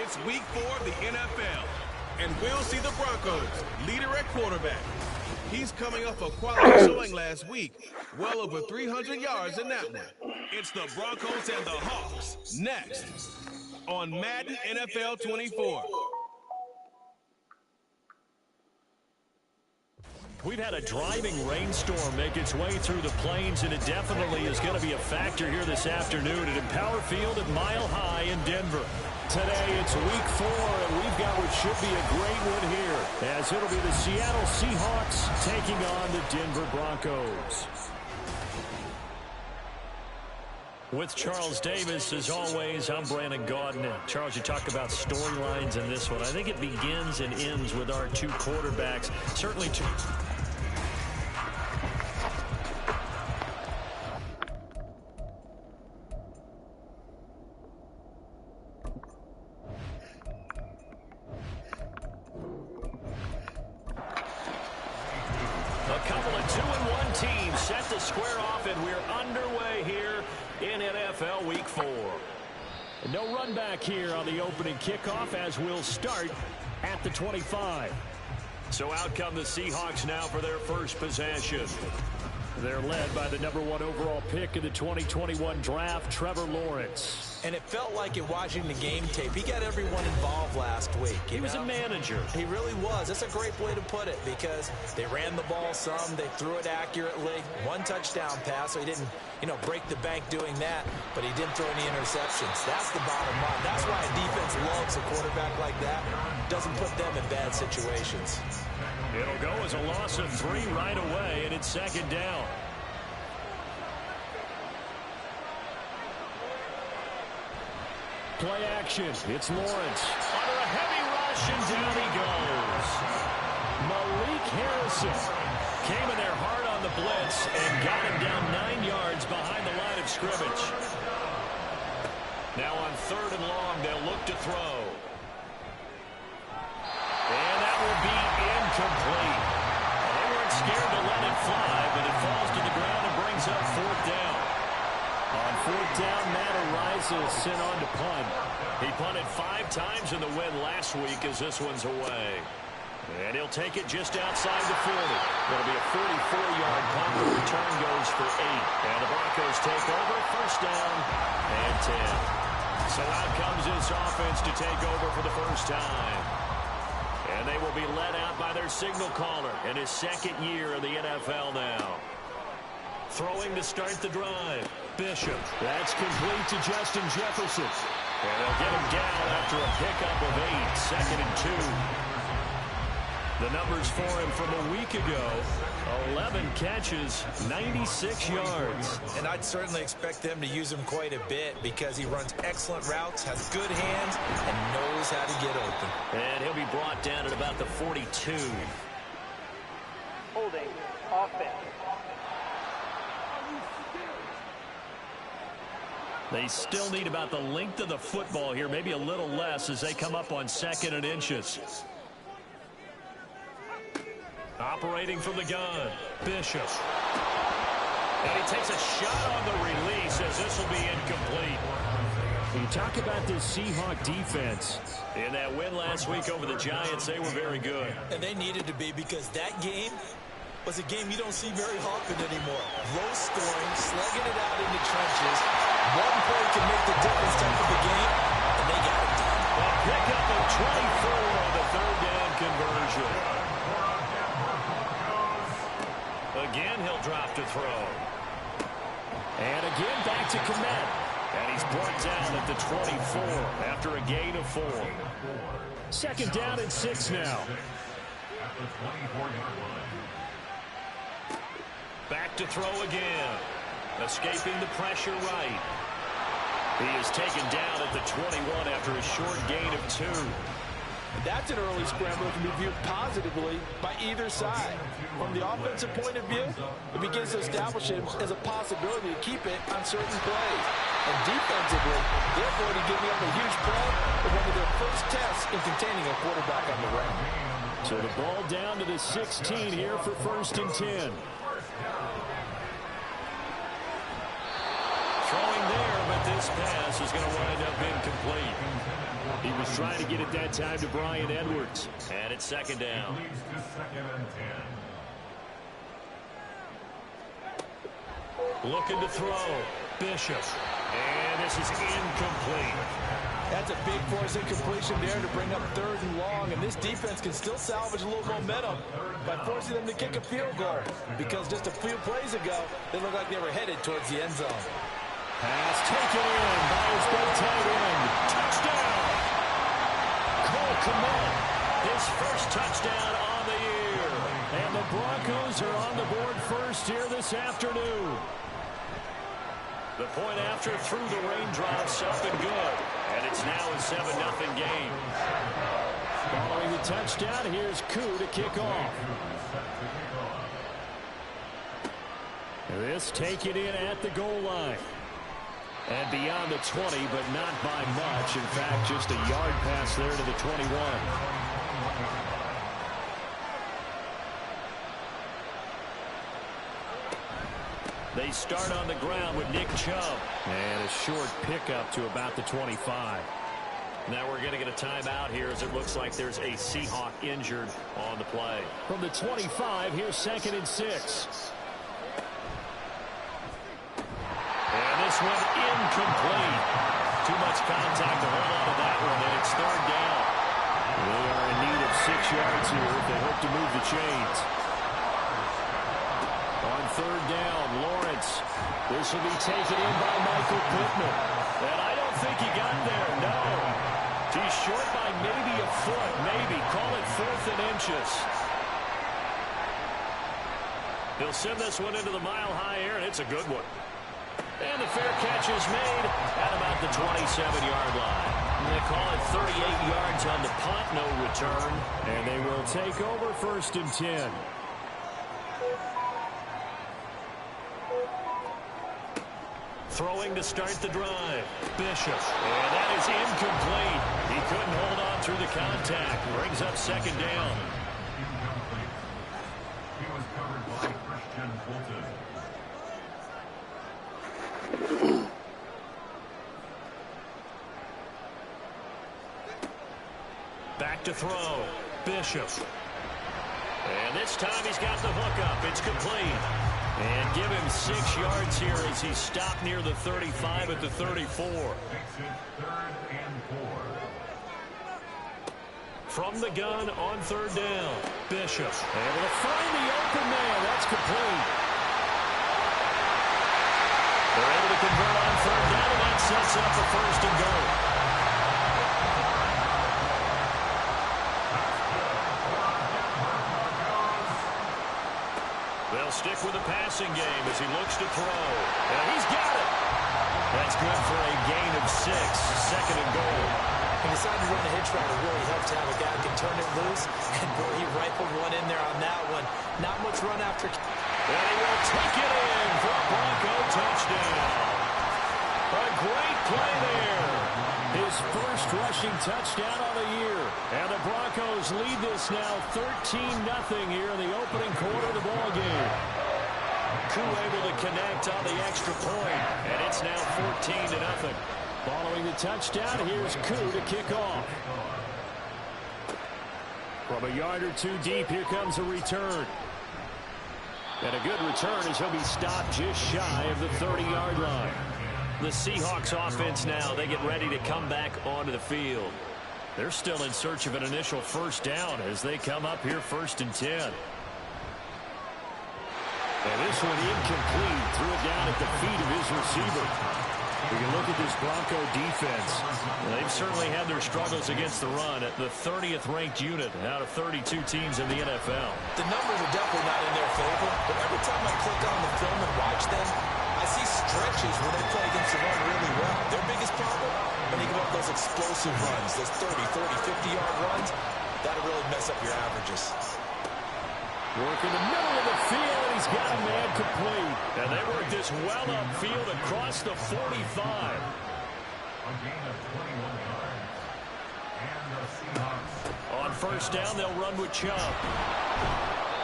It's week 4 of the NFL, and we'll see the Broncos leader at quarterback. He's coming off a quality showing last week, well over 300 yards in that one. It's the Broncos and the Hawks next on Madden NFL 24. We've had a driving rainstorm make its way through the plains, and it definitely is going to be a factor here this afternoon at Empower Field at Mile High in Denver. Today, it's week 4, and we've got what should be a great one here, as it'll be the Seattle Seahawks taking on the Denver Broncos. With Charles Davis, as always, I'm Brandon Gaudin. Charles, you talk about storylines in this one. I think it begins and ends with our two quarterbacks. Certainly two. A couple of 2-1 teams set to square off, and we're underway here in NFL Week 4. No run back here on the opening kickoff, as we'll start at the 25. So out come the Seahawks now for their first possession. They're led by the #1 overall pick in the 2021 draft, Trevor Lawrence. And it felt like it watching the game tape. He got everyone involved last week. He was a manager. He really was. That's a great way to put it, because they ran the ball some, they threw it accurately. 1 touchdown pass, so he didn't, break the bank doing that, but he didn't throw any interceptions. That's the bottom line. That's why a defense loves a quarterback like that. Doesn't put them in bad situations. It'll go as a loss of 3 right away, and it's second down. Play action. It's Lawrence. Under a heavy rush, and down he goes. Malik Harrison came in there hard on the blitz and got him down 9 yards behind the line of scrimmage. Now on 3rd and long, they'll look to throw. And that will be incomplete. They weren't scared to let it fly, but it falls to the ground and brings up 4th down. On 4th down, Matt Araiza is sent on to punt. He punted 5 times in the win last week, as this one's away. And he'll take it just outside the 40. It'll be a 44-yard punt. The return goes for 8. And the Broncos take over, 1st down and 10. So out comes this offense to take over for the first time. And they will be led out by their signal caller in his 2nd year in the NFL now. Throwing to start the drive. Bishop. That's complete to Justin Jefferson. And they'll get him down after a pickup of 8. 2nd and 2. The numbers for him from a week ago: 11 catches, 96 yards. And I'd certainly expect them to use him quite a bit, because he runs excellent routes, has good hands, and knows how to get open. And he'll be brought down at about the 42. Holding offense. They still need about the length of the football here, maybe a little less, as they come up on 2nd and inches. Operating from the gun, Bishop. And he takes a shot on the release, as this will be incomplete. You talk about this Seahawk defense. In that win last week over the Giants, they were very good. And they needed to be, because that game was a game you don't see very often anymore. Low scoring, slugging it out in the trenches. One play can make the difference type of the game, and they got it done. A pickup of 24 on the 3rd down conversion. Again, he'll drop to throw. And again, back to Kmet. And he's brought down at the 24 after a gain of 4. 2nd down and 6 now. Back to throw again. Escaping the pressure right. He is taken down at the 21 after a short gain of 2. That's an early scramble that can be viewed positively by either side. From the offensive point of view, it begins to establish it as a possibility to keep it on certain plays. And defensively, they're going to give up a huge play in one of their first tests in containing a quarterback on the run. So the ball down to the 16 here for 1st and 10. Throwing there, but this this pass is going to wind up incomplete. He was trying to get it that time to Bryan Edwards. And it's second down. Looking to throw. Bishop. And this is incomplete. That's a big force incompletion there to bring up 3rd and long, and this defense can still salvage a little momentum by forcing them to kick a field goal, because just a few plays ago, they looked like they were headed towards the end zone. Pass taken in by his big tight end. Touchdown! Cole Kmet, his first touchdown on the year. And the Broncos are on the board first here this afternoon. The point after through the raindrops, up and good. And it's now a 7-0 game. Following the touchdown, here's Koo to kick off. This taken in at the goal line. And beyond the 20, but not by much. In fact, just a yard pass there to the 21. They start on the ground with Nick Chubb. And a short pickup to about the 25. Now we're going to get a timeout here as it looks like there's a Seahawk injured on the play. From the 25, here's 2nd and 6. And this one incomplete. Too much contact to hold on to that one, and it's 3rd down. They are in need of 6 yards here if they hope to move the chains. On 3rd down, Lawrence. This will be taken in by Michael Pittman. And I don't think he got there, no. He's short by maybe a foot, maybe. Call it 4th and inches. He'll send this one into the mile-high air, and it's a good one. And the fair catch is made at about the 27-yard line. And they call it 38 yards on the punt, no return. And they will take over 1st and 10. Throwing to start the drive. Bishop. And that is incomplete. He couldn't hold on through the contact. Brings up 2nd down. He was covered by Christian Fulton. Back to throw. Bishop. And this time he's got the hook up. It's complete. And give him 6 yards here as he stopped near the 35 at the 34. From the gun on 3rd down. Bishop able to find the open man. That's complete. They're able to convert on 3rd down, and that sets up a 1st and goal. They'll stick with the passing game as he looks to throw. And he's got it. That's good for a gain of 6. 2nd and goal. He decided to run a hitch route. It really helps to have a guy who can turn it loose. And boy, he rifled one in there on that one. Not much run after. And he will take it in for a Bronco touchdown. A great play there. His first rushing touchdown of the year. And the Broncos lead this now 13-0 here in the opening quarter of the ball game. Koo able to connect on the extra point. And it's now 14-0. Following the touchdown, here's Koo to kick off. From a yard or 2 deep, here comes a return. And a good return as he'll be stopped just shy of the 30-yard line. The Seahawks offense now, they get ready to come back onto the field. They're still in search of an initial 1st down as they come up here 1st and 10. And this one incomplete. Threw it down at the feet of his receiver. We can look at this Bronco defense. They've certainly had their struggles against the run at the 30th ranked unit out of 32 teams in the NFL. The numbers are definitely not in their favor, but every time I click on the film and watch them, I see stretches where they play against the run really well. Their biggest problem, when they give up those explosive runs, those 30, 40, 50-yard runs, that'll really mess up your averages. Work in the middle of the field, and he's got a man complete. And they work this well upfield across the 45. A gain of 21 yards. And the Seahawks. On 1st down, they'll run with Chubb.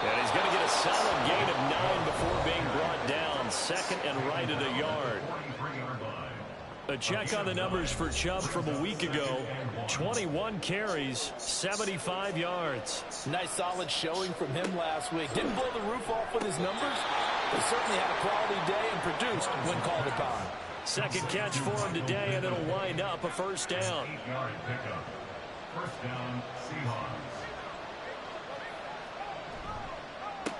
And he's going to get a solid gain of 9 before being brought down. 2nd and right at a yard. A check on the numbers for Chubb from a week ago. 21 carries, 75 yards. Nice solid showing from him last week. Didn't blow the roof off with his numbers, but certainly had a quality day and produced when called upon. Second catch for him today, and it'll wind up a first down. 8-yard pickup. First down, Seahawks.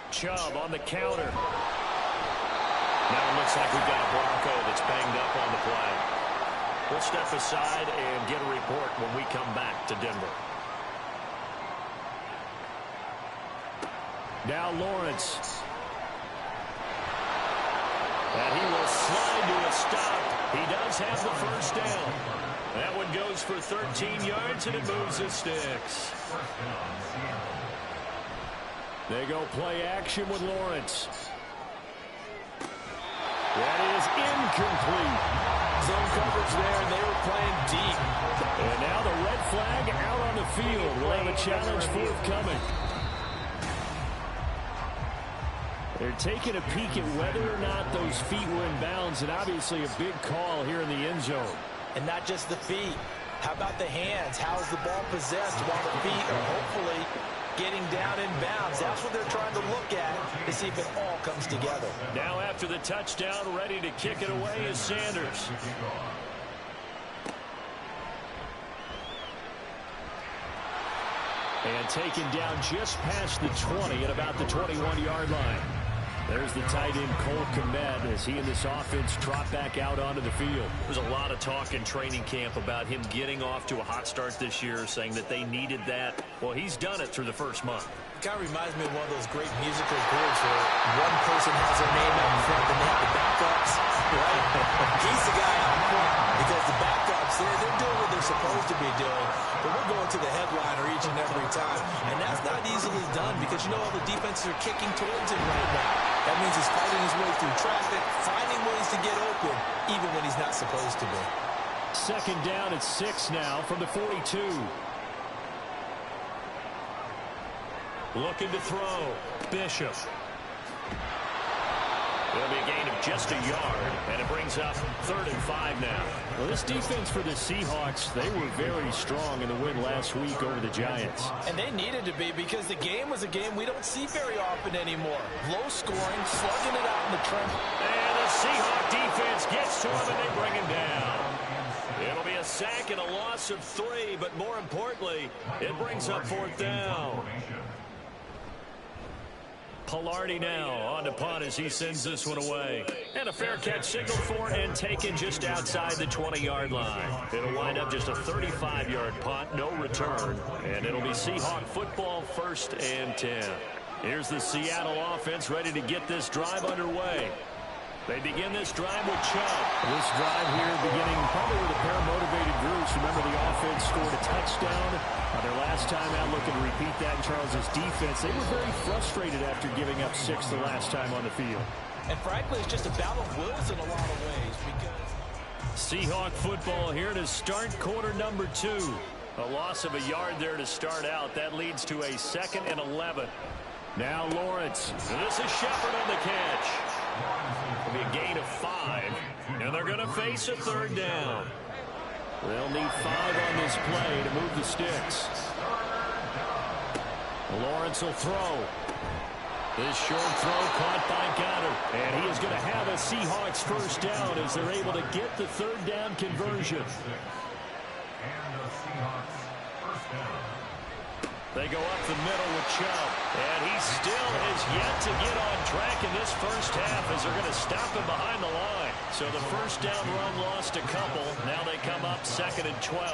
Chubb on the counter. Now it looks like we've got a Bronco that's banged up on the play. We'll step aside and get a report when we come back to Denver. Now Lawrence. And he will slide to a stop. He does have the first down. That one goes for 13 yards, and it moves the sticks. They go play action with Lawrence. That is incomplete. Zone coverage there, and they were playing deep. And now the red flag out on the field. We'll have a challenge forthcoming. They're taking a peek at whether or not those feet were in bounds, and obviously a big call here in the end zone. And not just the feet. How about the hands? How is the ball possessed while the feet are hopefully getting down in bounds? That's what they're trying to look at to see if it all comes together. Now after the touchdown, ready to kick it away is Sanders. And taken down just past the 20 at about the 21-yard line. There's the tight end Cole Kmet as he and this offense trot back out onto the field. There's a lot of talk in training camp about him getting off to a hot start this year, saying that they needed that. Well, he's done it through the first month. It kind of reminds me of one of those great musical groups where one person has their name out in front, and they have the backups, right? He's the guy out in front because the backups, they're doing what they're supposed to be doing, but we're going to the headliner each and every time, and that's not easily done because, you know, all the defenses are kicking towards him right now. That means he's fighting his way through traffic, finding ways to get open, even when he's not supposed to be. Second down at 6 now from the 42. Looking to throw. Bishop. It'll be a gain of just a yard, and it brings up 3rd and 5 now. Well, this defense for the Seahawks, they were very strong in the win last week over the Giants. And they needed to be because the game was a game we don't see very often anymore. Low scoring, slugging it out in the trench. And the Seahawk defense gets to him, and they bring him down. It'll be a sack and a loss of 3, but more importantly, it brings up 4th down. Pilardi now on to punt as he sends this one away. And a fair catch signaled for and taken just outside the 20-yard line. It'll wind up just a 35-yard punt, no return. And it'll be Seahawk football 1st and 10. Here's the Seattle offense ready to get this drive underway. They begin this drive with Chubb. This drive here beginning probably with a pair of motivated groups. Remember, the offense scored a touchdown on their last time out. Looking to repeat that in Charles's defense. They were very frustrated after giving up 6 the last time on the field. And frankly, it's just a battle of wills in a lot of ways because Seahawk football here to start quarter number 2. A loss of a yard there to start out. That leads to a 2nd and 11. Now Lawrence. And this is Shepard on the catch. It'll be a gain of 5, and they're going to face a 3rd down. They'll need 5 on this play to move the sticks. Lawrence will throw. This short throw caught by Goddard, and he is going to have a Seahawks first down as they're able to get the 3rd down conversion. And the Seahawks first down. They go up the middle with Chubb, and he still has yet to get on track in this first half as they're going to stop him behind the line. So the first down run lost a couple. Now they come up 2nd and 12.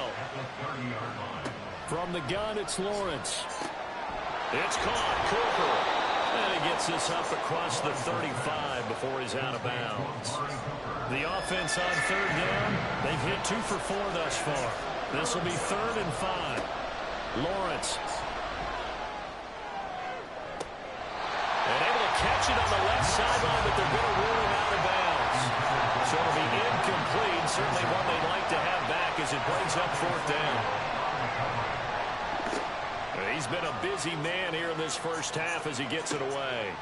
From the gun, it's Lawrence. It's caught. Cooper. And he gets this up across the 35 before he's out of bounds. The offense on 3rd down, they've hit 2 for 4 thus far. This will be 3rd and 5. Lawrence. And able to catch it on the left sideline, but they're going to rule him out of bounds. So it'll be incomplete. Certainly one they'd like to have back as it brings up 4th down. He's been a busy man here in this first half as he gets it away.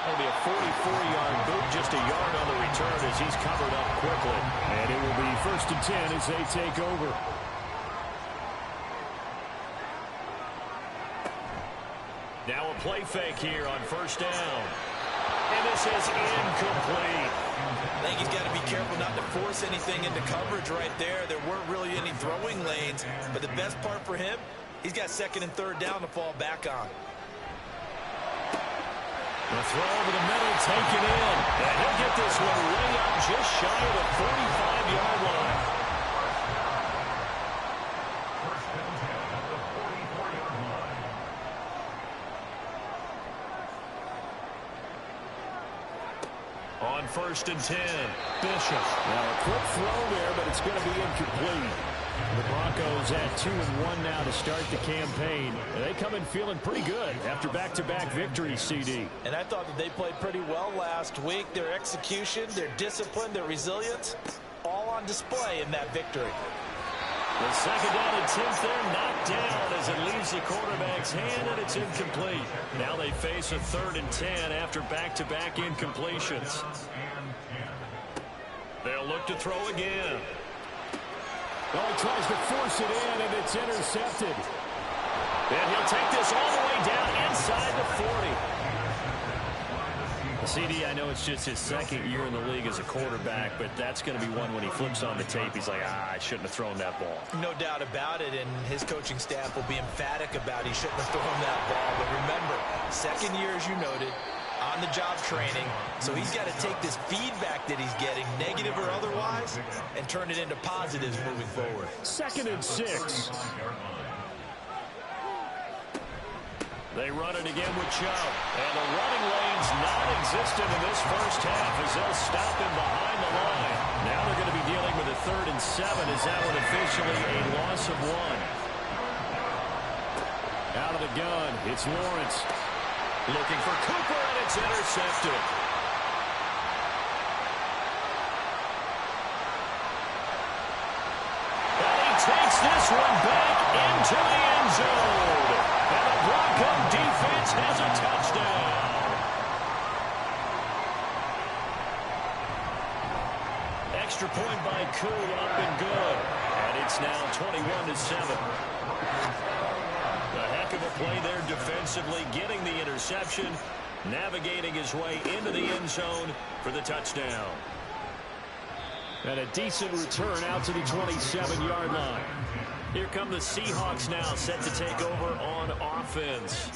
That'll be a 44-yard boot, just a yard on the return as he's covered up quickly. And It will be 1st and 10 as they take over. Now a play fake here on 1st down. And this is incomplete. I think he's got to be careful not to force anything into coverage right there. There weren't really any throwing lanes, but the best part for him, he's got 2nd and 3rd down to fall back on. The throw over the middle, taken in. And he'll get this one way up just shy of the 45-yard line. On 1st and 10, Bishop. Now a quick throw there, but it's going to be incomplete. The Broncos at 2-1 now to start the campaign. They come in feeling pretty good after back-to-back victories, CD. And I thought that they played pretty well last week. Their execution, their discipline, their resilience, all on display in that victory. The 2nd down and 10th there, knocked down as it leaves the quarterback's hand, and it's incomplete. Now they face a 3rd and 10 after back-to-back incompletions. They'll look to throw again. Oh, he tries to force it in, and it's intercepted. And he'll take this all the way down inside the 40. CD, I know it's just his 2nd year in the league as a quarterback, but that's going to be one when he flips on the tape, he's like, I shouldn't have thrown that ball. No doubt about it, and his coaching staff will be emphatic about he shouldn't have thrown that ball. But remember, 2nd year, as you noted, on-the-job training, so he's got to take this feedback that he's getting, negative or otherwise, and turn it into positives moving forward. 2nd and 6. They run it again with Chubb. And the running lane's non-existent in this first half as they'll stop him behind the line. Now they're going to be dealing with a 3rd and 7 as that one officially a loss of 1. Out of the gun, it's Lawrence. Looking for Cooper, and it's intercepted. And he takes this one back into the end zone. And the Bronco defense has a touchdown. Extra point by Koo, up and good. And it's now 21-7. A heck of a play there defensively, getting the interception, navigating his way into the end zone for the touchdown. And a decent return out to the 27-yard line. Here come the Seahawks now, set to take over on offense.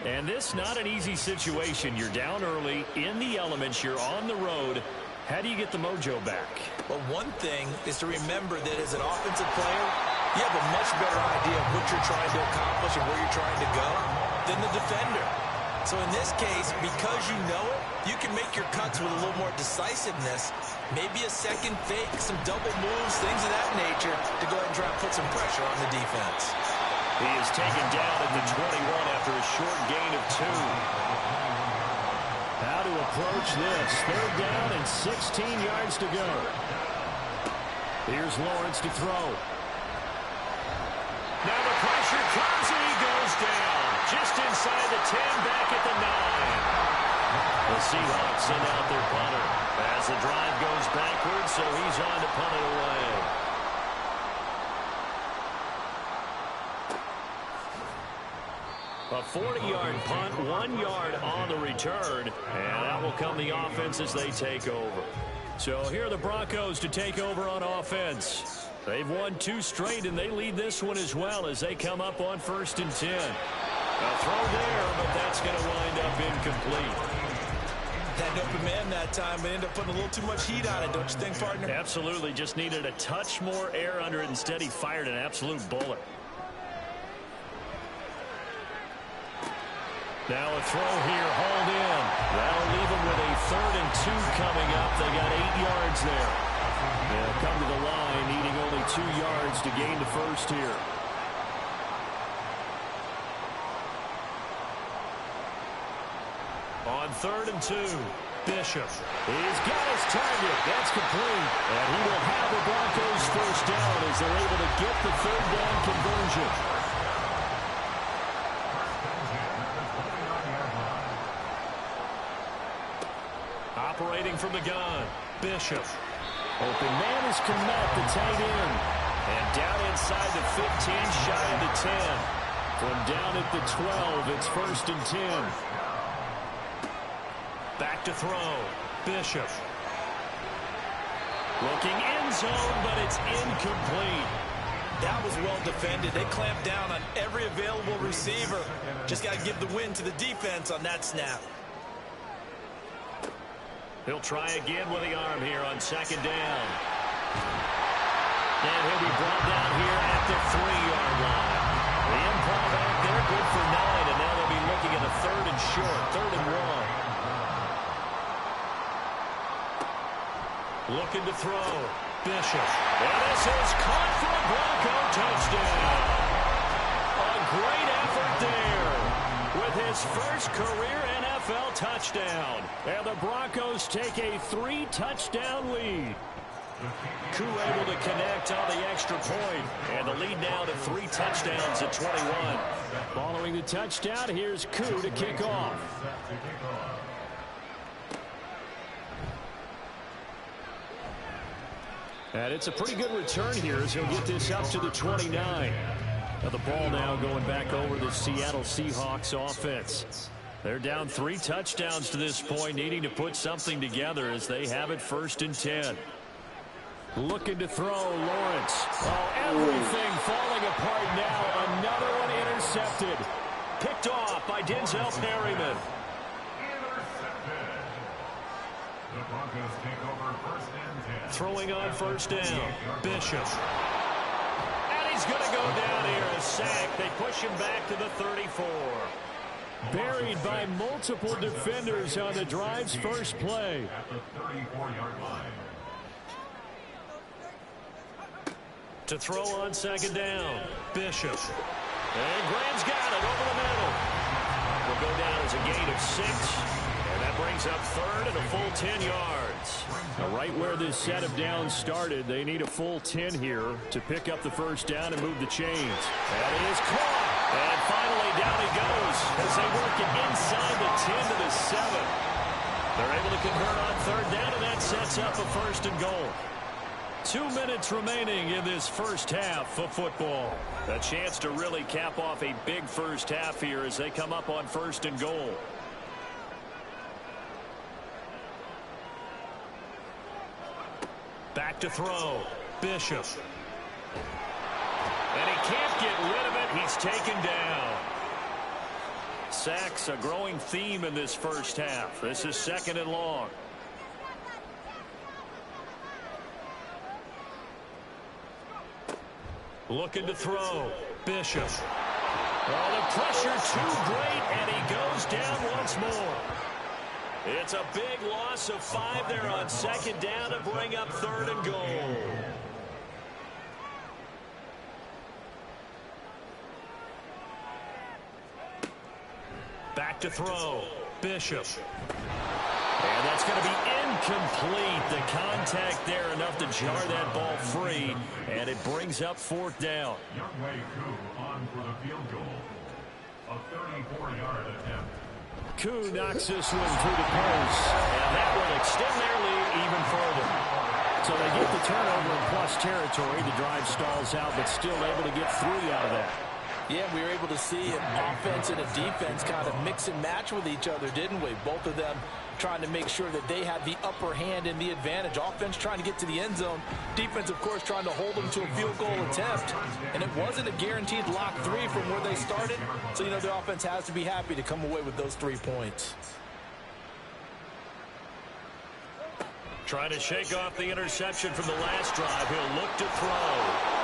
And this not an easy situation. You're down early, in the elements, you're on the road. How do you get the mojo back? Well, one thing is to remember that as an offensive player, you have a much better idea of what you're trying to accomplish and where you're trying to go than the defender. So in this case, because you know it, you can make your cuts with a little more decisiveness. Maybe a second fake, some double moves, things of that nature to go ahead and try and put some pressure on the defense. He is taken down at the 21 after a short gain of 2. How to approach this? 3rd down and 16 yards to go. Here's Lawrence to throw. Now the pressure comes and he goes down. Just inside the 10, back at the 9. The Seahawks send out their punter as the drive goes backwards, so he's on to punt it away. A 40-yard punt, 1 yard on the return, and that will come the offense as they take over. So here are the Broncos to take over on offense. They've won 2 straight, and they lead this one as well as they come up on 1st and 10. A throw there, but that's going to wind up incomplete. Had an open man that time, but ended up putting a little too much heat on it, don't you think, partner? Absolutely. Just needed a touch more air under it. Instead, he fired an absolute bullet. Now a throw here, hauled in. That'll leave them with a 3rd and 2 coming up. They got 8 yards there. They'll come to the line, needing only 2 yards to gain the first here. On 3rd and 2, Bishop. He's got his target. That's complete. And he will have the Broncos first down as they're able to get the 3rd down conversion. Operating from the gun, Bishop. Open man Curtis Kmet, the tight end. And down inside the 15, shy of the 10. From down at the 12, it's 1st and 10. Back to throw. Bishop. Looking end zone, but it's incomplete. That was well defended. They clamped down on every available receiver. Just got to give the win to the defense on that snap. He'll try again with the arm here on 2nd down. And he'll be brought down here at the 3-yard line. The improv back there, good for 9, and now they'll be looking at a 3rd and short, 3rd and 1. Looking to throw. Bishop. And this is caught for a Bronco touchdown. A great effort there with his first career NFL touchdown. And the Broncos take a 3-touchdown lead. Koo able to connect on the extra point. And the lead now to 3 touchdowns at 21. Following the touchdown, here's Koo to kick off. And it's a pretty good return here as he'll get this up to the 29. Now the ball now going back over the Seattle Seahawks offense. They're down 3 touchdowns to this point, needing to put something together as they have it 1st and 10. Looking to throw, Lawrence. Oh, everything falling apart now. Another one intercepted. Picked off by Denzel Perryman. The Broncos take over 1st and 10. Throwing on 1st down. Bishop. And he's going to go down here. A sack. They push him back to the 34. Buried by multiple defenders on the drive's first play. At the 34-yard line. To throw on 2nd down. Bishop. And Graham's got it over the middle. Will go down as a gain of 6. And that brings up 3rd and a full 10 yards. Now right where this set of downs started, they need a full 10 here to pick up the 1st down and move the chains. That is caught. And finally down he goes as they work it inside the 10 to the 7. They're able to convert on 3rd down, and that sets up a 1st and goal. 2 minutes remaining in this first half of football. A chance to really cap off a big first half here as they come up on 1st and goal. Back to throw. Bishop. And he can't get rid of it. He's taken down. Sacks, a growing theme in this first half. This is 2nd and long. Looking to throw. Bishop. Oh, the pressure too great, and he goes down once more. It's a big loss of 5 there on 2nd down to bring up 3rd and goal. Back to throw. Bishop. And that's going to be incomplete. The contact there enough to jar that ball free, and it brings up 4th down. Younghoe Koo on for the field goal. A 34-yard attempt. Koo knocks this one through the post, and that will extend their lead even further. So they get the turnover in plus territory. The drive stalls out, but still able to get 3 out of that. Yeah, we were able to see an offense and a defense kind of mix and match with each other, didn't we? Both of them trying to make sure that they had the upper hand and the advantage. Offense trying to get to the end zone. Defense, of course, trying to hold them to a field goal attempt. And it wasn't a guaranteed lock 3 from where they started. So, you know, the offense has to be happy to come away with those 3 points. Trying to shake off the interception from the last drive. He'll look to throw.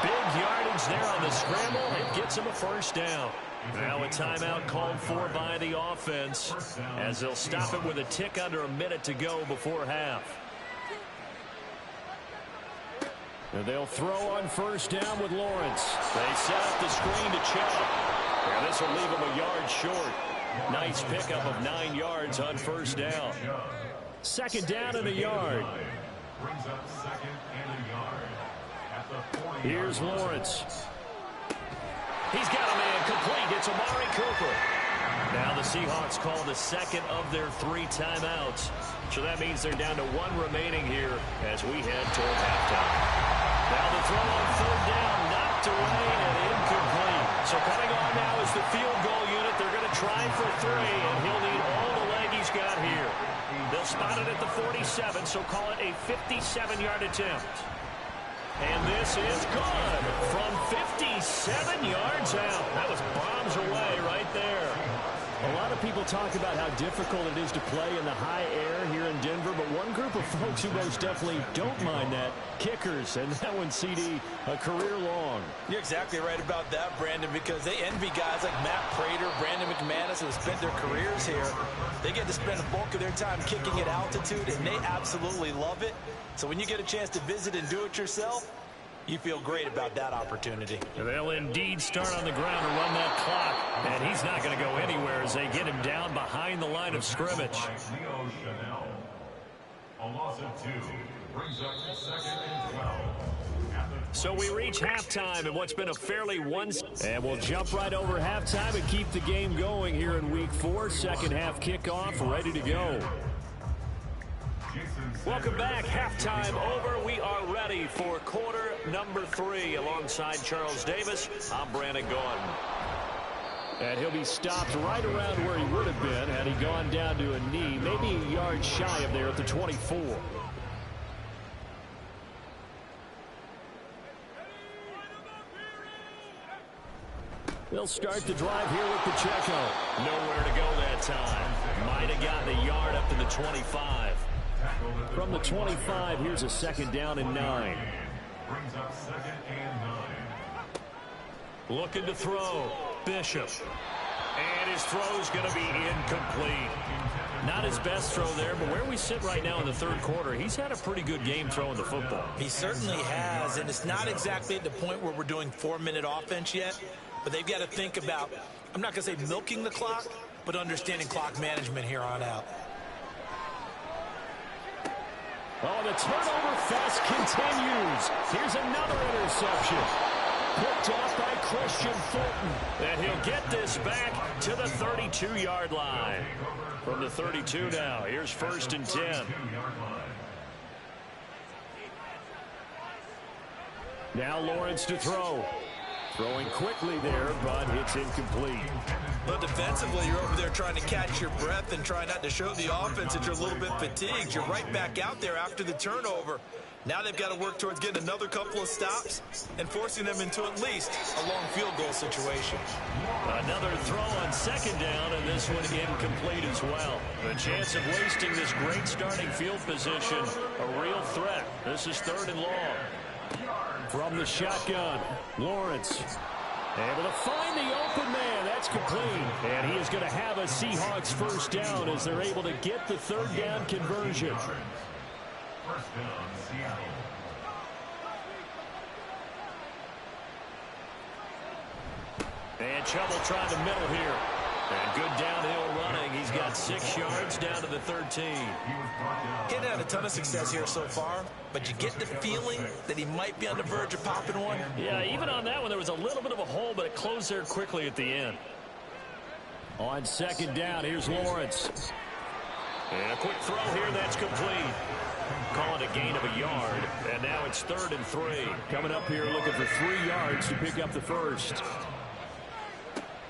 Big yardage there on the scramble. It gets him a 1st down. Now a timeout called for by the offense as they'll stop it with a tick under a minute to go before half. And they'll throw on 1st down with Lawrence. They set up the screen to Chubb. And this will leave him a yard short. Nice pickup of 9 yards on 1st down. 2nd down and a yard. Brings up 2nd and a yard. Here's Lawrence. He's got a man complete. It's Amari Cooper. Now the Seahawks call the 2nd of their 3 timeouts. So that means they're down to 1 remaining here as we head toward halftime. Now the throw on 3rd down, knocked away and incomplete. So coming on now is the field goal unit. They're going to try for 3, and he'll need all the leg he's got here. They'll spot it at the 47, so call it a 57-yard attempt. And this is good from 57 yards out. That was bombs away right there. A lot of people talk about how difficult it is to play in the high air here in Denver, but one group of folks who most definitely don't mind that, kickers, and that one, CD, a career long. You're exactly right about that, Brandon, because they envy guys like Matt Prater, Brandon McManus, who have spent their careers here. They get to spend the bulk of their time kicking at altitude, and they absolutely love it. So when you get a chance to visit and do it yourself, you feel great about that opportunity. They'll indeed start on the ground to run that clock, and he's not going to go anywhere as they get him down behind the line of scrimmage. A loss of 2 brings up 2nd and 12. So we reach halftime in what's been a fairly and we'll jump right over halftime and keep the game going here in week 4. Second half kickoff, ready to go. Welcome back. Halftime over. We are ready for quarter number 3. Alongside Charles Davis, I'm Brandon Gaudin. And he'll be stopped right around where he would have been had he gone down to a knee, maybe a yard shy of there at the 24. They'll start the drive here with Pacheco. Nowhere to go that time. Might have gotten a yard up to the 25. From the 25, here's a 2nd down and 9. Brings up 2nd and 9. Looking to throw. Bishop. And his throw's going to be incomplete. Not his best throw there, but where we sit right now in the 3rd quarter, he's had a pretty good game throwing the football. He certainly has, and it's not exactly at the point where we're doing 4-minute offense yet, but they've got to think about, I'm not going to say milking the clock, but understanding clock management here on out. Oh, the turnover fest continues. Here's another interception. Picked off by Christian Fulton. And he'll get this back to the 32-yard line. From the 32 now, here's 1st and 10. Now Lawrence to throw. Throwing quickly there, but it's incomplete. But defensively, you're over there trying to catch your breath and try not to show the offense that you're a little bit fatigued. You're right back out there after the turnover. Now they've got to work towards getting another couple of stops and forcing them into at least a long field goal situation. Another throw on 2nd down, and this one incomplete as well. The chance of wasting this great starting field position, a real threat. This is 3rd and long. From the shotgun, Lawrence able to find the open man. That's complete. And he is going to have a Seahawks 1st down as they're able to get the 3rd down conversion. 1st down, Seattle. And Chubb will try the middle here. And good downhill running. He's got 6 yards down to the 13. He's had a ton of success here so far, but you get the feeling that he might be on the verge of popping one. Yeah, even on that one, there was a little bit of a hole, but it closed there quickly at the end. On 2nd down, here's Lawrence. And a quick throw here, that's complete. Calling a gain of a yard, and now it's 3rd and 3. Coming up here looking for 3 yards to pick up the 1st.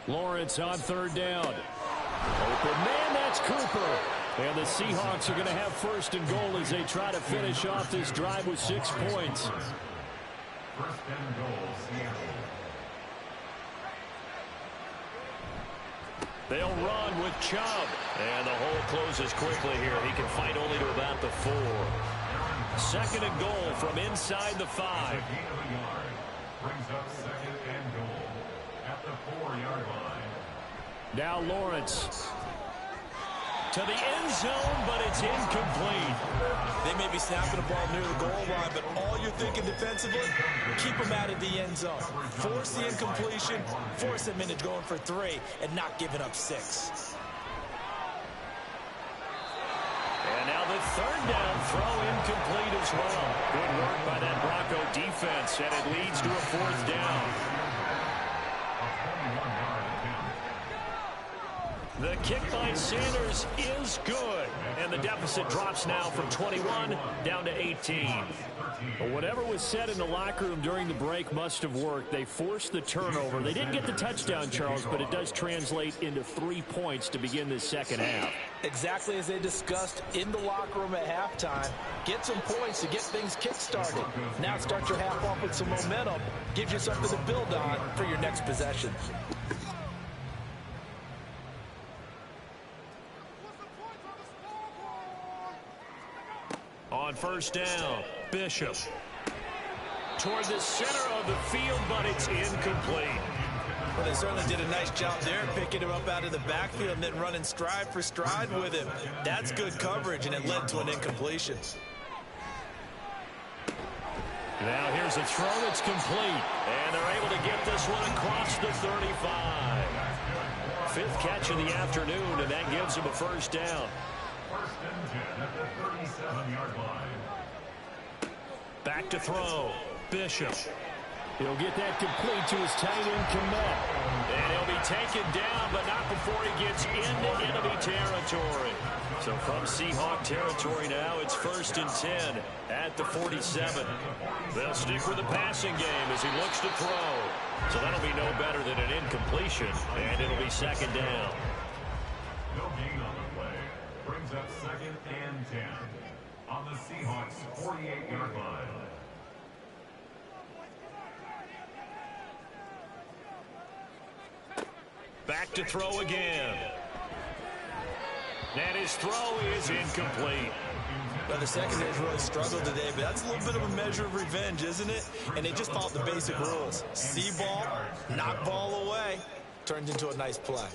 Lawrence on 3rd down. Open man, that's Cooper. And the Seahawks are going to have 1st and goal as they try to finish off this drive with 6 points. 1st and goal, Seattle. They'll run with Chubb. And the hole closes quickly here. He can fight only to about the 4. 2nd and goal from inside the 5. Gain of a yard. Brings up 2nd and goal at the 4-yard line. Now Lawrence. To the end zone, but it's incomplete. They may be snapping the ball near the goal line, but all you're thinking defensively, keep them out of the end zone. Force the incompletion, force them into going for 3, and not giving up 6. And now the 3rd down throw incomplete as well. Good work by that Bronco defense, and it leads to a 4th down. The kick by Sanders is good. And And the deficit drops now from 21 down to 18. Well, whatever was said in the locker room during the break must have worked. They forced the turnover. They didn't get the touchdown, Charles, but it does translate into 3 points to begin this second half. Exactly as they discussed in the locker room at halftime. Get some points to get things kick-started. Now start your half off with some momentum. Gives you something to build on for your next possession. On first down, Bishop. Toward the center of the field, but it's incomplete. Well, they certainly did a nice job there, picking him up out of the backfield and then running stride for stride with him. That's good coverage, and it led to an incompletion. Now here's a throw that's complete, and they're able to get this one across the 35. Fifth catch of the afternoon, and that gives him a first down. First and 10 at the 37-yard line. Back to throw, Bishop. He'll get that complete to his tight end, Kmet. And he'll be taken down, but not before he gets into enemy territory. So from Seahawk territory now, it's first and 10 at the 47. They'll stick with the passing game as he looks to throw. So that'll be no better than an incompletion, and it'll be second down. No gain on the play. Brings up second and 10 on the Seahawks' 48-yard line. Back to throw again. And his throw is incomplete. Well, the secondary's really struggled today, but that's a little bit of a measure of revenge, isn't it? And they just followed the basic rules. See ball, knock ball away. Turned into a nice play.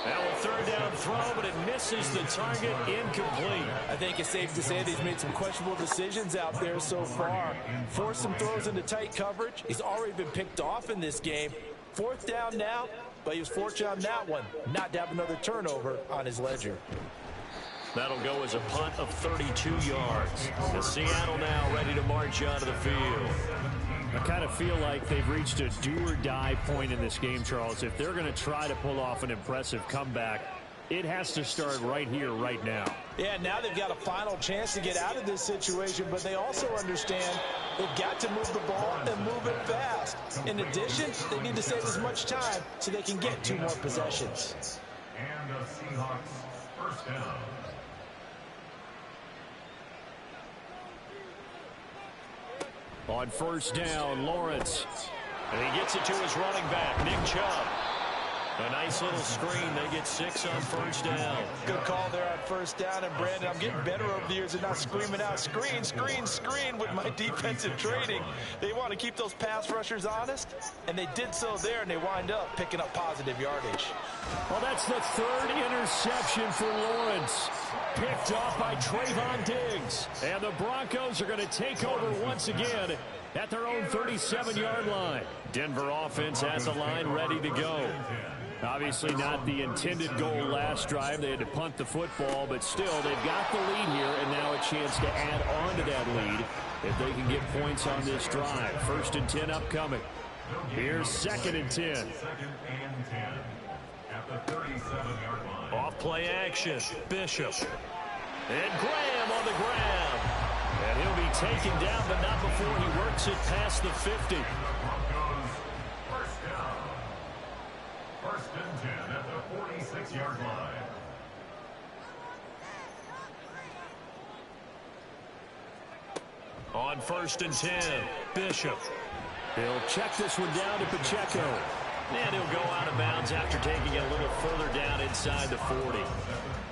Now a third down throw, but it misses the target, incomplete. I think it's safe to say that he's made some questionable decisions out there so far. Forced some throws into tight coverage. He's already been picked off in this game. Fourth down now, but he was fortunate on that one, not to have another turnover on his ledger. That'll go as a punt of 32 yards. And Seattle now ready to march onto the field. I kind of feel like they've reached a do-or-die point in this game, Charles. If they're going to try to pull off an impressive comeback, it has to start right here, right now. Yeah, now they've got a final chance to get out of this situation, but they also understand they've got to move the ball and move it fast. In addition, they need to save as much time so they can get 2 more possessions. And the Seahawks first down. On first down, Lawrence. And he gets it to his running back, Nick Chubb. A nice little screen. They get 6 on first down. Good call there on first down. And, Brandon, I'm getting better over the years and not screaming out, screen, screen, screen with my defensive training. They want to keep those pass rushers honest, and they did so there, and they wind up picking up positive yardage. Well, that's the 3rd interception for Lawrence. Picked off by Trayvon Diggs. And the Broncos are going to take over once again at their own 37-yard line. Denver offense at the line, ready to go. Obviously not the intended goal last drive. They had to punt the football, but still, they've got the lead here, and now a chance to add on to that lead if they can get points on this drive. First and 10 upcoming. Here's second and 10. Second and 10 at the 37-yard line. Off play action, Bishop. And Graham on the grab. And he'll be taken down, but not before he works it past the 50. Broncos first down. First and 10 at the 46-yard line. On first and 10, Bishop. He'll check this one down to Pacheco. And he'll go out of bounds after taking it a little further down inside the 40.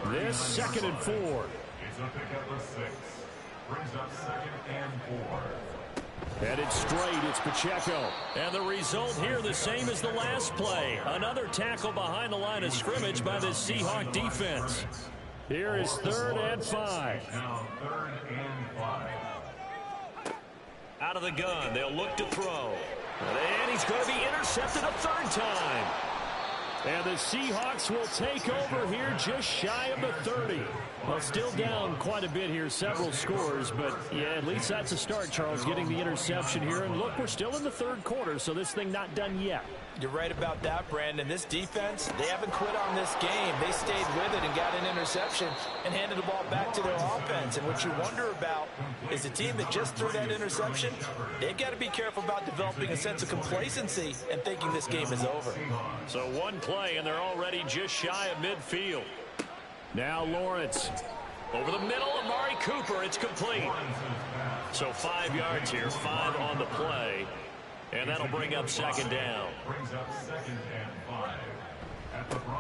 This second and 4. It's a pickup of 6. Brings up second and 4. Headed straight, it's Pacheco. And the result here the same as the last play. Another tackle behind the line of scrimmage by the Seahawk defense. Here is 3rd and 5. Now 3rd and 5. Out of the gun, they'll look to throw. And he's going to be intercepted a 3rd time. And the Seahawks will take over here just shy of the 30. Well, still down quite a bit here, several scores, but yeah, at least that's a start, Charles, getting the interception here. And look, we're still in the 3rd quarter, so this thing not done yet. You're right about that, Brandon. This defense, they haven't quit on this game. They stayed with it and got an interception and handed the ball back to their offense. And what you wonder about is the team that just threw that interception, they've got to be careful about developing a sense of complacency and thinking this game is over. So one play, and they're already just shy of midfield. Now Lawrence. Over the middle, Amari Cooper. It's complete. So 5 yards here, 5 on the play. And that'll bring up second down.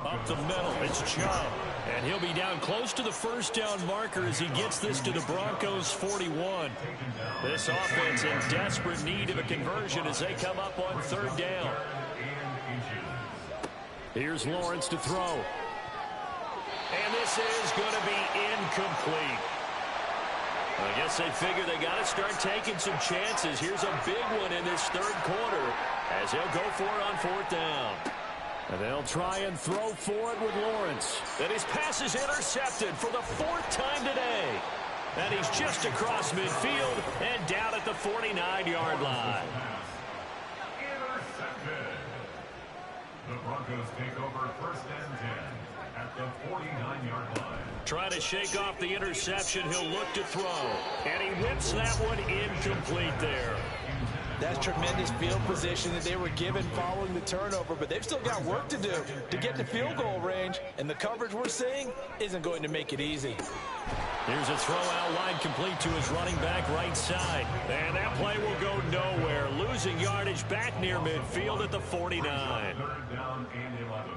Up the middle, it's Chubb. And he'll be down close to the first down marker as he gets this to the Broncos 41. This offense in desperate need of a conversion as they come up on third down. Here's Lawrence to throw. And this is going to be incomplete. I guess they figure they got to start taking some chances. Here's a big one in this third quarter as they'll go for it on fourth down. And they'll try and throw for it with Lawrence. And his pass is intercepted for the 4th time today. And he's just across midfield and down at the 49-yard line. Intercepted. The Broncos take over 1st and 10 at the 49-yard line. Trying to shake off the interception, he'll look to throw. And he whips that one incomplete there. That's tremendous field position that they were given following the turnover, but they've still got work to do to get to field goal range, and the coverage we're seeing isn't going to make it easy. Here's a throw out line complete to his running back right side. And that play will go nowhere. Losing yardage back near midfield at the 49. 3rd down and 11.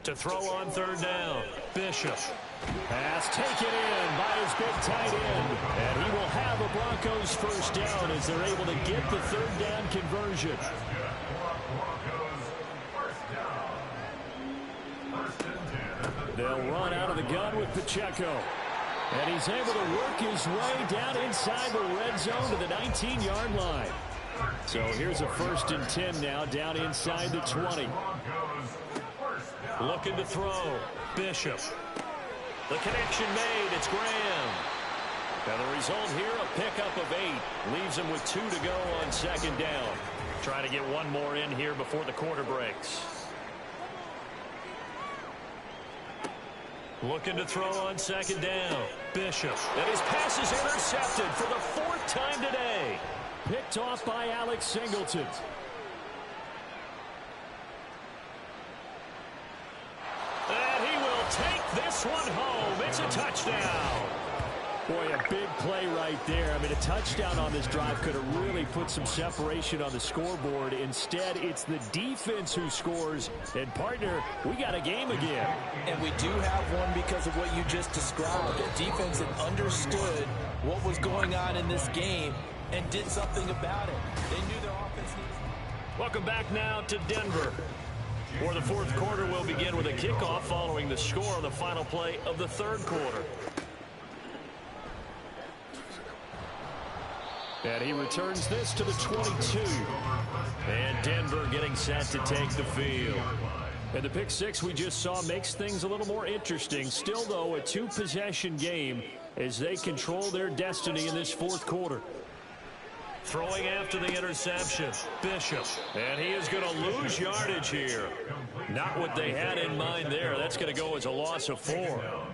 To throw on third down, Bishop. Pass taken in by his big tight end. And he will have a Broncos first down as they're able to get the third down conversion. They'll run out of the gun with Pacheco. And he's able to work his way down inside the red zone to the 19-yard line. So here's a 1st and 10 now down inside the 20. Looking to throw. Bishop. The connection made. It's Graham. And the result here, a pickup of 8. Leaves him with 2 to go on second down. Trying to get one more in here before the quarter breaks. Looking to throw on second down. Bishop. And his pass is intercepted for the 4th time today. Picked off by Alex Singleton. And he will take this one home. It's a touchdown. Boy, a big play right there. I mean, a touchdown on this drive could have really put some separation on the scoreboard. Instead, it's the defense who scores. And, partner, we got a game again. And we do have one because of what you just described. A defense that understood what was going on in this game and did something about it. They knew their offense needed. Welcome back now to Denver. For the 4th quarter, we'll begin with a kickoff following the score on the final play of the 3rd quarter. And he returns this to the 22. And Denver getting set to take the field. And the pick 6 we just saw makes things a little more interesting. Still, though, a 2-possession game as they control their destiny in this 4th quarter. Throwing after the interception, Bishop. And he is going to lose yardage here. Not what they had in mind there. That's going to go as a loss of 4.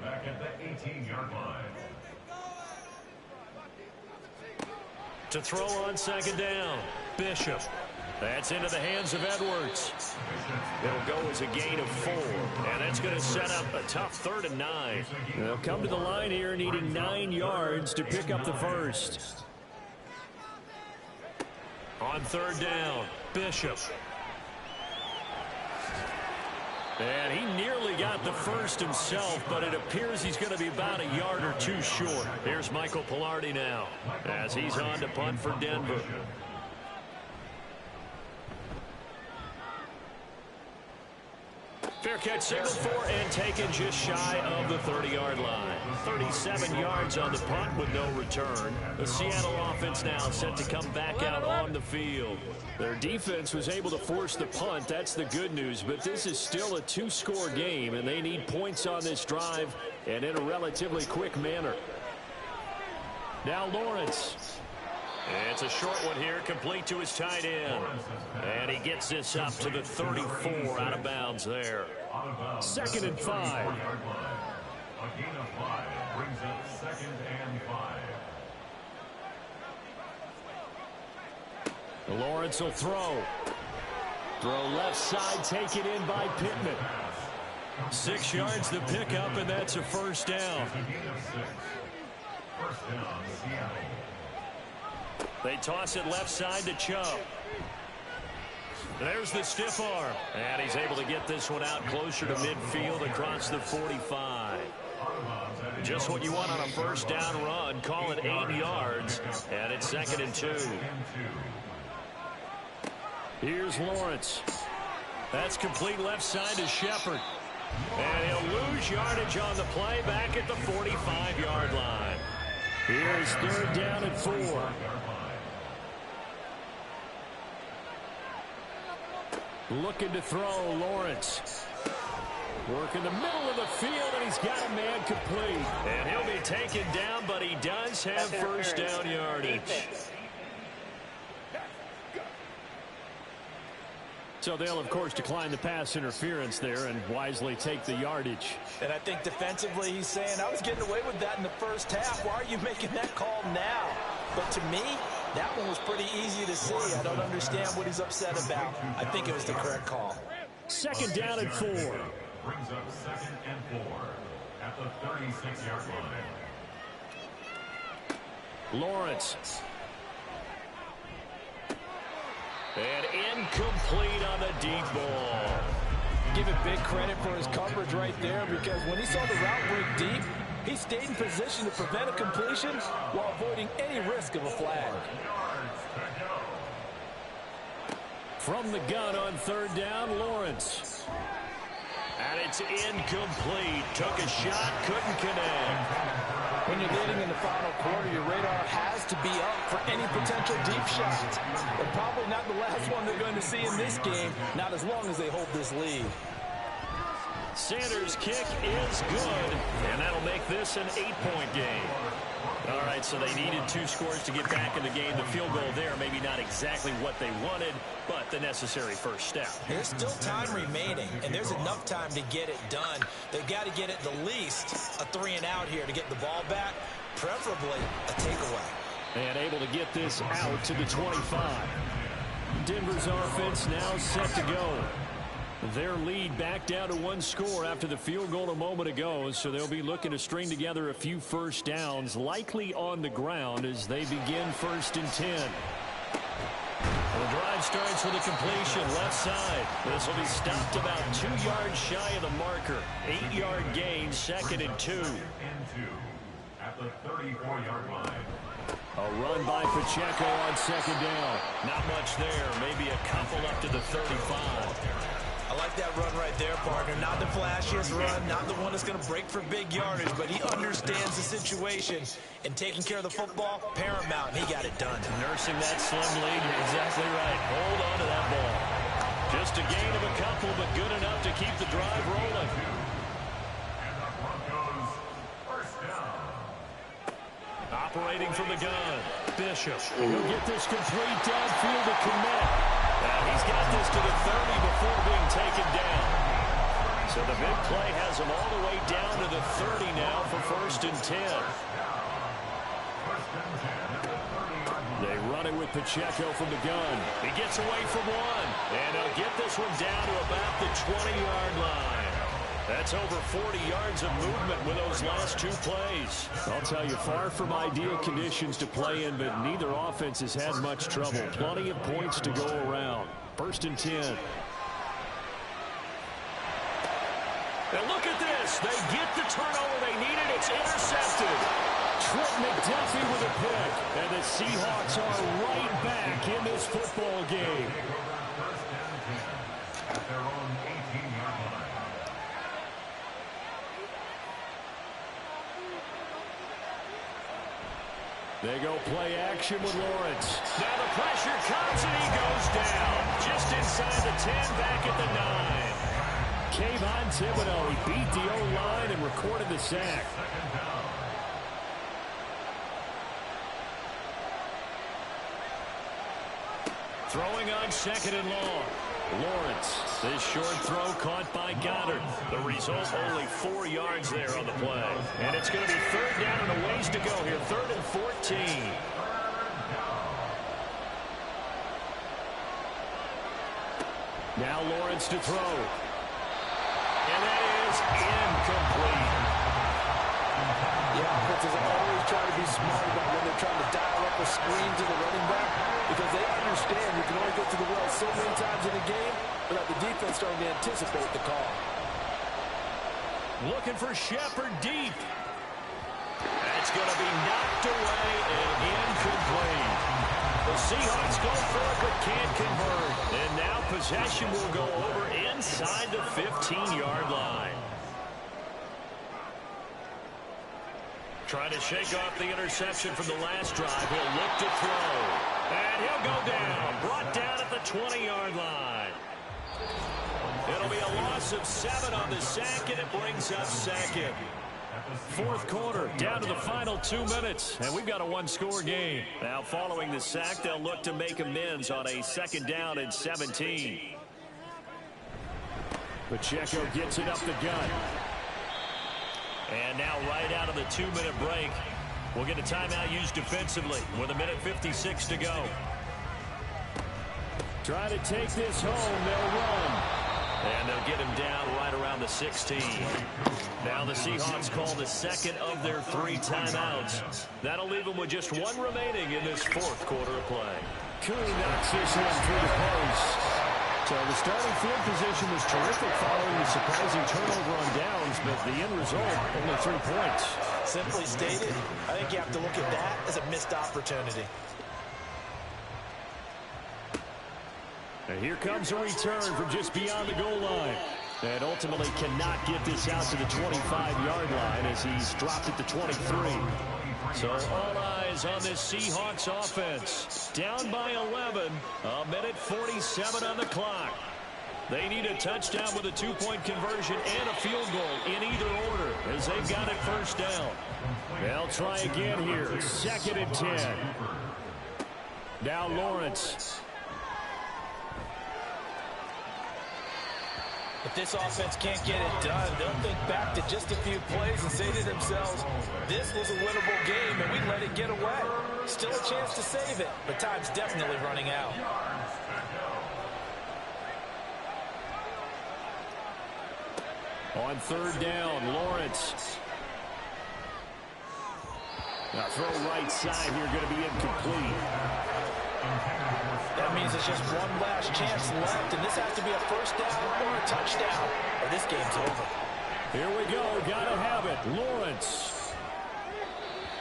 Back at the 18-yard line. To throw on second down, Bishop. That's into the hands of Edwards. It'll go as a gain of 4. And that's going to set up a tough 3rd and 9. They'll come to the line here needing 9 yards to pick up the first. On third down, Bishop. And he nearly got the first himself, but it appears he's going to be about a yard or 2 short. Here's Michael Palardy now as he's on to punt for Denver. Fair catch signaled for and taken just shy of the 30-yard line. 37 yards on the punt with no return. The Seattle offense now set to come back out on the field. Their defense was able to force the punt. That's the good news. But this is still a 2-score game, and they need points on this drive and in a relatively quick manner. Now Lawrence. It's a short one here, complete to his tight end. And he gets this up to the 34 out of bounds there. 2nd and 5. A gain of 5 brings up 2nd and 5. Lawrence will throw. Throw left side, taken in by Pittman. 6 yards the pickup, and that's a first down. First down, Seattle. They toss it left side to Chubb. There's the stiff arm. And he's able to get this one out closer to midfield across the 45. Just what you want on a first down run. Call it 8 yards. And it's 2nd and 2. Here's Lawrence. That's complete left side to Shepard. And he'll lose yardage on the play back at the 45-yard line. Here's 3rd down and 4. Looking to throw, Lawrence. Working the middle of the field, and he's got a man complete. And he'll be taken down, but he does have first down yardage. So they'll, of course, decline the pass interference there and wisely take the yardage. And I think defensively he's saying, I was getting away with that in the first half. Why are you making that call now? But to me, that one was pretty easy to see. I don't understand what he's upset about. I think it was the correct call. 2nd down and 4. Brings up 2nd and 4 at the 36-yard line. Lawrence. And incomplete on the deep ball. Give it big credit for his coverage right there, because when he saw the route break deep, he stayed in position to prevent a completion while avoiding any risk of a flag. From the gun on 3rd down, Lawrence. And it's incomplete. Took a shot, couldn't connect. When you're leading in the final quarter, your radar has to be up for any potential deep shots. But probably not the last one they're going to see in this game, not as long as they hold this lead. Sanders' kick is good, and that'll make this an 8-point game. All right, so they needed 2 scores to get back in the game. The field goal there, maybe not exactly what they wanted, but the necessary first step. There's still time remaining, and there's enough time to get it done. They've got to get at the least a 3-and-out here to get the ball back, preferably a takeaway. And able to get this out to the 25. Denver's offense now set to go. Their lead back down to 1 score after the field goal a moment ago, so they'll be looking to string together a few first downs, likely on the ground as they begin 1st and 10. The drive starts with a completion left side. This will be stopped about 2 yards shy of the marker. 8-yard gain, 2nd and 2. At the 34-yard line. A run by Pacheco on 2nd down. Not much there, maybe a couple up to the 35. I like that run right there, partner. Not the flashiest run, not the one that's going to break for big yardage, but he understands the situation, and taking care of the football, paramount, and he got it done. Nursing that slim lead, you're exactly right. Hold on to that ball. Just a gain of a couple, but good enough to keep the drive rolling. And the Broncos first down. Operating from the gun, Bishop. He'll get this complete downfield to connect. He's got this to the 30 before being taken down. So the big play has him all the way down to the 30 now for 1st and 10. They run it with Pacheco from the gun. He gets away from one, and he'll get this one down to about the 20-yard line. That's over 40 yards of movement with those last 2 plays. I'll tell you, far from ideal conditions to play in, but neither offense has had much trouble. Plenty of points to go around. 1st and 10. And look at this. They get the turnover they needed. It's intercepted. Trent McDuffie with a pick. And the Seahawks are right back in this football game. At their own 18-yard line. They go play action with Lawrence. Now the pressure comes and he goes down. Just inside the 10, back at the 9. Kayvon Thibodeaux, he beat the O-line and recorded the sack. Throwing on second and long. Lawrence, this short throw caught by Goddard. The result, only 4 yards there on the play. And it's going to be third down and a ways to go here. 3rd and 14. Now Lawrence to throw. And that is incomplete. Yeah, offenses are always trying to be smart about when they're trying to dial up a screen to the running back because they understand you can only get to the well so many times in a game without the defense starting to anticipate the call. Looking for Shepard deep. That's going to be knocked away and incomplete. The Seahawks go for it but can't convert. And now possession will go over inside the 15-yard line. Trying to shake off the interception from the last drive. He'll look to throw. And he'll go down. Brought down at the 20-yard line. It'll be a loss of 7 on the sack, and it brings up second. 4th quarter, down to the final 2 minutes, and we've got a 1-score game. Now following the sack, they'll look to make amends on a 2nd down and 17. Pacheco gets it up the gut. And now right out of the 2-minute break, we'll get a timeout used defensively with 1:56 to go. Try to take this home, they'll run. And they'll get him down right around the 16. Now the Seahawks call the 2nd of their 3 timeouts. That'll leave them with just 1 remaining in this 4th quarter of play. Cooney knocks this one through the post. So the starting field position was terrific following the surprising turnover on downs, but the end result, only 3 points. Simply stated, I think you have to look at that as a missed opportunity. And here comes a return from just beyond the goal line. And ultimately cannot get this out to the 25-yard line as he's dropped at the 23. So all eyes on this Seahawks offense. Down by 11, 1:47 on the clock. They need a touchdown with a 2-point conversion and a field goal in either order as they've got it 1st down. They'll try again here. 2nd and 10. Now Lawrence. If this offense can't get it done, they'll think back to just a few plays and say to themselves, this was a winnable game and we let it get away. Still a chance to save it, but time's definitely running out. On 3rd down, Lawrence. Now throw right side here, going to be incomplete. That means it's just one last chance left, and this has to be a 1st down or a touchdown, or this game's over. Here we go, gotta have it, Lawrence.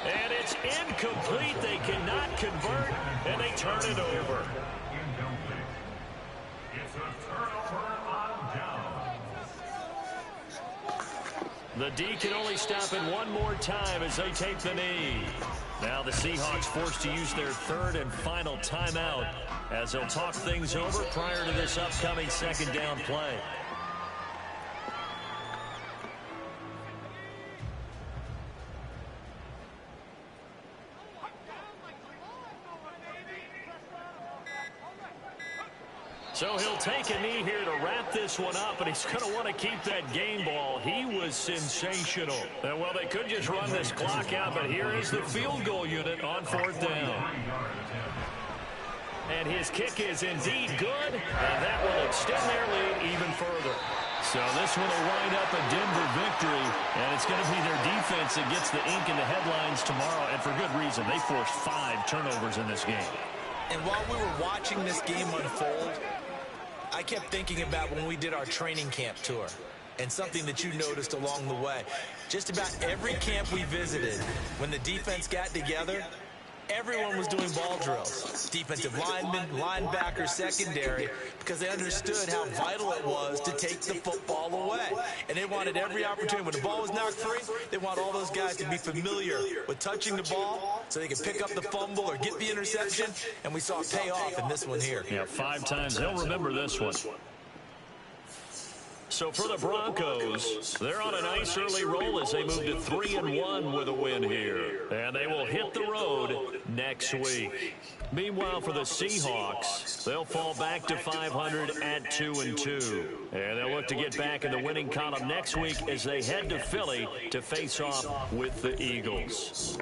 And it's incomplete, they cannot convert, and they turn it over. It's a turnover on down. The D can only stop it one more time as they take the knee. Now the Seahawks forced to use their 3rd and final timeout as they'll talk things over prior to this upcoming 2nd down play. So he'll take a knee here to wrap this one up, and he's going to want to keep that game ball. He was sensational. And, well, they could just run this clock out, but here is the field goal unit on 4th down. And his kick is indeed good, and that will extend their lead even further. So this one will wind up a Denver victory, and it's going to be their defense that gets the ink in the headlines tomorrow, and for good reason. They forced 5 turnovers in this game. And while we were watching this game unfold, I kept thinking about when we did our training camp tour and something that you noticed along the way. Just about every camp we visited, when the defense got together, everyone was doing ball drills. Defensive linemen, linebackers, secondary, because they understood how vital it was to take the football away. And they wanted every opportunity. When the ball was knocked free, they want all those guys to be familiar with touching the ball so they can pick up the fumble or get the interception. And we saw it pay off in this one here. Yeah, 5 times. They'll remember this one. So for the Broncos, they're on a nice early roll as they move to 3-1 with a win here. And they will hit the road next week. Meanwhile, for the Seahawks, they'll fall back to 500 at 2-2. And they'll look to get back in the winning column next week as they head to Philly to face off with the Eagles.